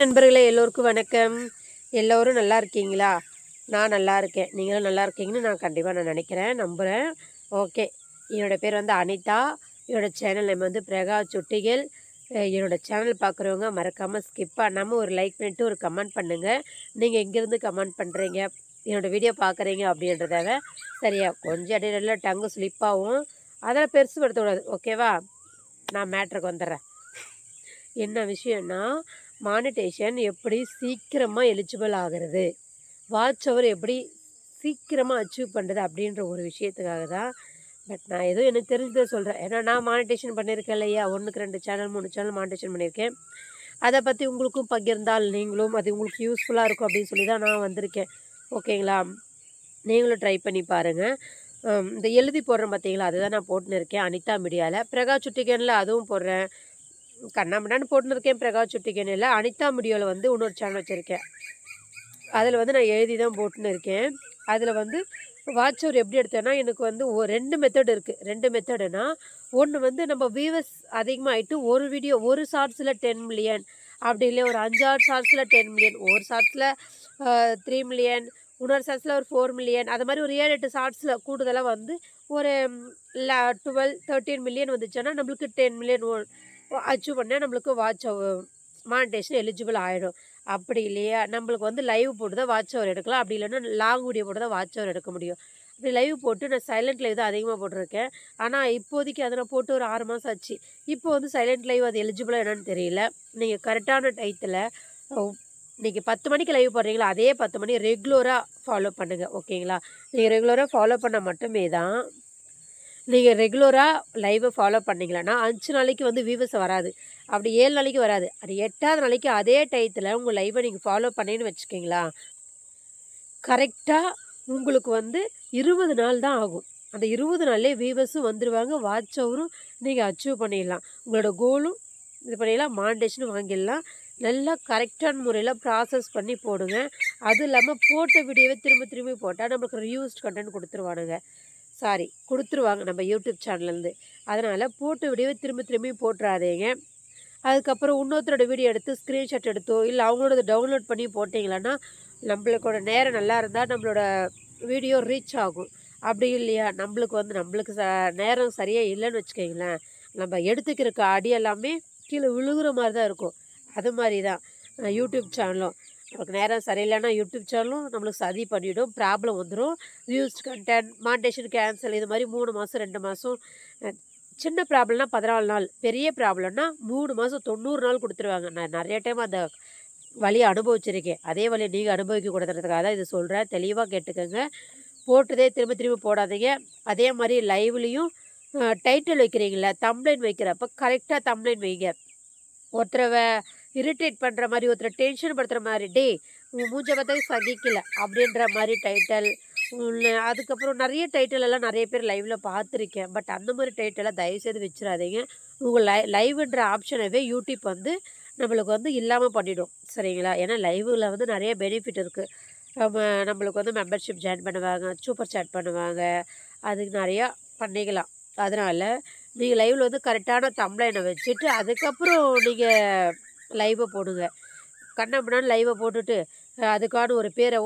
நண்பர்களே எல்லோருக்கும் வணக்கம். எல்லோரும் நல்லா இருக்கீங்களா? நான் நல்லா இருக்கேன். நீங்களும் நல்லா இருக்கீங்கன்னு நான் கண்டிப்பாக நினைக்கிறேன், நம்புகிறேன். ஓகே. என்னோடய பேர் வந்து அனிதா. என்னோடய சேனல் நேம் வந்து பிரகா சுட்டிகள். என்னோடய சேனல் பார்க்குறவங்க மறக்காமல் ஸ்கிப் பண்ணாமல் ஒரு லைக் பண்ணிவிட்டு ஒரு கமெண்ட் பண்ணுங்கள். நீங்கள் எங்கேருந்து கமெண்ட் பண்ணுறீங்க, என்னோடய வீடியோ பார்க்குறீங்க அப்படின்றதால சரியா கொஞ்சம் இடையில டங்கு ஸ்லிப் ஆகும். அதெல்லாம் பெருசுப்படுத்தக்கூடாது, ஓகேவா? நான் மேட்ருக்கு வந்துடுறேன். என்ன விஷயம்னா, மானிட்டேஷன் எப்படி சீக்கிரமாக எலிஜிபிள் ஆகிறது, வாட்ச் ஹவர் எப்படி சீக்கிரமாக அச்சீவ் பண்ணுறது அப்படின்ற ஒரு விஷயத்துக்காக தான். பட் நான் ஏதோ எனக்கு தெரிஞ்சதை சொல்கிறேன். ஏன்னா நான் மானிட்டேஷன் பண்ணியிருக்கேன் இல்லையா, 1க்கு 2 சேனல் 3 சேனல் மானிட்டேஷன் பண்ணியிருக்கேன். அதை பற்றி உங்களுக்கும் பகிர்ந்தால் நீங்களும் அது உங்களுக்கு யூஸ்ஃபுல்லாக இருக்கும் அப்படின்னு சொல்லி தான் நான் வந்திருக்கேன். ஓகேங்களா? நீங்களும் ட்ரை பண்ணி பாருங்கள். இந்த எழுதி போடுறேன் பார்த்தீங்களா, அதுதான் நான் போட்டுன்னு இருக்கேன் அனிதா மீடியாவில். பிரகா சுட்டிகனில் அதுவும் போடுறேன். கண்ணாமண்ணான்னு போட்டுன்னு இருக்கேன் பிரகா சுட்டிகனில். அனிதா மீடியாவில் வந்து இன்னொரு சேனல் வச்சுருக்கேன். அதில் வந்து நான் எழுதி தான் போட்டுன்னு இருக்கேன். அதில் வந்து வாட்ச் ஹவர் எப்படி எடுத்தேன்னா, எனக்கு வந்து 2 மெத்தட் இருக்குது. 2 மெத்தடுனா, ஒன்று வந்து நம்ம வியூவர்ஸ் அதிகமாகிட்டு ஒரு வீடியோ ஒரு ஷார்ட்ஸில் 10 மில்லியன், அப்படி இல்லை ஒரு 5 6 ஷார்ட்ஸில் 10 மில்லியன், ஒரு ஷார்ட்ஸில் 3 மில்லியன், இன்னொரு ஷார்ட்ஸில் ஒரு 4 மில்லியன், அது மாதிரி ஒரு 7 8 ஷார்ட்ஸில் கூடுதலாக வந்து ஒரு 12 13 மில்லியன் வந்துச்சுன்னா நம்மளுக்கு 10 மில்லியன் அச்சீவ் பண்ணால் நம்மளுக்கு வாட்ச் மானிட்டேஷன் எலிஜிபிள் ஆகிடும். அப்படி இல்லையா, நம்மளுக்கு வந்து லைவ் போட்டு தான் வாட்ச் ஹவர் எடுக்கலாம். அப்படி இல்லைன்னா லாங் வீடியோ போட்டு தான் வாட்ச் ஹவர் எடுக்க முடியும். அப்படி லைவ் போட்டு நான் சைலண்ட் லைவ் தான் அதிகமாக போட்டிருக்கேன். ஆனால் இப்போதைக்கு அதை நான் போட்டு ஒரு 6 மாதம் ஆச்சு. இப்போ வந்து சைலண்ட் லைவ் அது எலிஜிபிளாக என்னன்னு தெரியல. நீங்கள் கரெக்டான டயத்தில் நீங்கள் 10 மணிக்கு லைவ் போடுறீங்களா, அதே 10 மணி ரெகுலராக ஃபாலோ பண்ணுங்கள். ஓகேங்களா? நீங்கள் ரெகுலராக ஃபாலோ பண்ணால் மட்டுமே தான், நீங்கள் ரெகுலராக லைவை ஃபாலோ பண்ணிங்களன்னா 5 நாளைக்கு வந்து வியூவர்ஸ் வராது. அப்படி 7 நாளைக்கு வராது. அது 8வது நாளைக்கு அதே டயத்தில் உங்கள் லைவை நீங்கள் ஃபாலோ பண்ணேன்னு வச்சுக்கிங்களா, கரெக்டாக உங்களுக்கு வந்து 20 நாள் தான் ஆகும். அந்த 20 நாள்லேயே வியூவர்ஸும் வந்துடுவாங்க, வாட்ச் ஹவரும் நீங்கள் அச்சீவ் பண்ணிடலாம். உங்களோட கோலும் இது பண்ணிடலாம், மானிட்டேஷனும் வாங்கிடலாம். நல்லா கரெக்டான முறையில் ப்ராசஸ் பண்ணி போடுங்க. அதுவும் இல்லாமல் போட்ட வீடியோவை திரும்ப திரும்பி போட்டால் நம்மளுக்கு ரியூஸ்ட் கண்டென்ட் கொடுத்துருவானுங்க. கொடுத்துருவாங்க நம்ம யூடியூப் சேனல்லேருந்து. அதனால் போட்ட வீடியோவை திரும்ப திரும்பி போட்டுறாதீங்க. அதுக்கப்புறம் இன்னொருத்தரோட வீடியோ எடுத்து ஸ்க்ரீன்ஷாட் எடுத்தோ இல்லை அவங்களோட டவுன்லோட் பண்ணி போட்டிங்களான்னா, நம்மளுக்கோட நேரம் நல்லா இருந்தால் நம்மளோட வீடியோ ரீச் ஆகும். அப்படி இல்லையா, நம்மளுக்கு நேரம் சரியாக இல்லைன்னு வச்சுக்கோங்களேன், நம்ம எடுத்துக்கிறக்கு அடி எல்லாமே கீழே விழுகுற மாதிரி தான் இருக்கும். அது மாதிரி தான் யூடியூப் சேனலும். நமக்கு நேரம் சரியில்லைன்னா யூடியூப் சேனலும் நம்மளுக்கு சதி பண்ணிவிடும், ப்ராப்ளம் வந்துடும். வியூஸ் கண்டென்ட் மானிட்டேஷன் கேன்சல், இது மாதிரி 3 மாதம் 2 மாதம். சின்ன ப்ராப்ளம்னா 14 நாள், பெரிய ப்ராப்ளம்னா 3 மாதம் 90 நாள் கொடுத்துருவாங்க. நான் நிறைய டைம் அந்த வழியை அனுபவிச்சிருக்கேன். அதே வழியை நீங்கள் அனுபவிக்க கூடாதுன்றதுக்காக தான் இது சொல்கிறேன். தெளிவாக கேட்டுக்கோங்க. போட்டதே திரும்ப திரும்ப போடாதீங்க. அதே மாதிரி லைவ்லேயும் டைட்டில் வைக்கிறீங்கள, தம்ப்லைன் வைக்கிறப்ப கரெக்டாக தம்ப்லைன் வைங்க. ஒருத்தரை இரிட்டேட் பண்ணுற மாதிரி, ஒருத்தரை டென்ஷன் படுத்துகிற மாதிரி, டே உங்கள் மூஞ்ச பார்த்தா சகிக்கல அப்படின்ற மாதிரி டைட்டில். அதுக்கப்புறம் நிறைய டைட்டில் எல்லாம் நிறைய பேர் லைவில் பார்த்துருக்கேன். பட் அந்த மாதிரி டைட்டிலாம் தயவுசெய்து வச்சிடாதீங்க. உங்கள் லைவ்ன்ற ஆப்ஷனவே யூடியூப் வந்து நம்மளுக்கு வந்து இல்லாமல் பண்ணிவிடும். சரிங்களா? ஏன்னா லைவில் வந்து நிறைய பெனிஃபிட் இருக்குது. நம்மளுக்கு வந்து மெம்பர்ஷிப் ஜாயின் பண்ணுவாங்க, சூப்பர் சேட் பண்ணுவாங்க, அதுக்கு நிறையா பண்ணிக்கலாம். அதனால் நீங்கள் லைவில் வந்து கரெக்டான தம்ப்லைனை வச்சுட்டு அதுக்கப்புறம் நீங்கள் லைவை போடுங்க. கண்ணாமண்ணான்னு லைவை போட்டுட்டு அதுக்கான ஒரு பேரை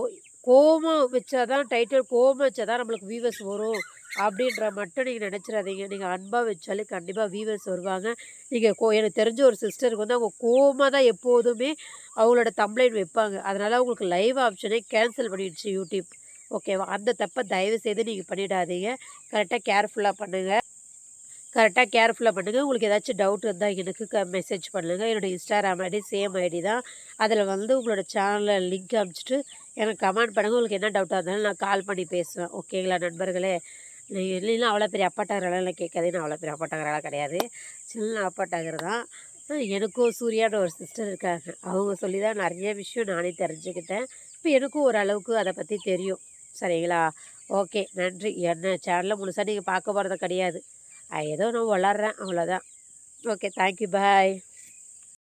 கோவமாக வச்சா தான் டைட்டில், கோவமாக வச்சா தான் நம்மளுக்கு வியூவர்ஸ் வரும் அப்படின்ற மட்டும் நீங்கள் நினச்சிடாதீங்க. நீங்கள் அன்பாக வச்சாலே கண்டிப்பாக வியூவர்ஸ் வருவாங்க. நீங்கள் எனக்கு தெரிஞ்ச ஒரு சிஸ்டருக்கு வந்து அவங்க கோவமாக தான் எப்போதுமே அவங்களோட தம்ப்லைன் வைப்பாங்க. அதனால் அவங்களுக்கு லைவ் ஆப்ஷனே கேன்சல் பண்ணிடுச்சு யூடியூப். ஓகேவா? அந்த தப்பை தயவு செய்து நீங்கள் பண்ணிடாதீங்க. கரெக்டாக கேர்ஃபுல்லாக பண்ணுங்கள். உங்களுக்கு ஏதாச்சும் டவுட் இருந்தால் எனக்கு மெசேஜ் பண்ணுங்கள். என்னோடய இன்ஸ்டாகிராம் ஐடி சேம் ஐடி தான். அதில் வந்து உங்களோட சேனலில் லிங்க் அனுப்பிச்சிட்டு எனக்கு கமெண்ட் பண்ணுங்கள். உங்களுக்கு என்ன டவுட்டாக இருந்தாலும் நான் கால் பண்ணி பேசுவேன். ஓகேங்களா நண்பர்களே? நீங்கள் இல்லைன்னா அவ்வளோ பெரிய அப்பாட்டாகிறலாம் கேட்காதீங்க. அவ்வளோ பெரிய அப்பாட்டாகிறலாம் கிடையாது, சின்ன அப்பாட்டாகிற தான். எனக்கும் சூர்யான்ற ஒரு சிஸ்டர் இருக்காங்க. அவங்க சொல்லி தான் நிறைய விஷயம் நானே தெரிஞ்சுக்கிட்டேன். இப்போ எனக்கும் ஓரளவுக்கு அதை பற்றி தெரியும். சரிங்களா? ஓகே, நன்றி. என்ன சேனலில் முழுசாக நீங்கள் பார்க்க போகிறது கிடையாது. ஏதோ நான் வளர்றேன், அவ்வளோதான். ஓகே, தேங்க்யூ, பாய்.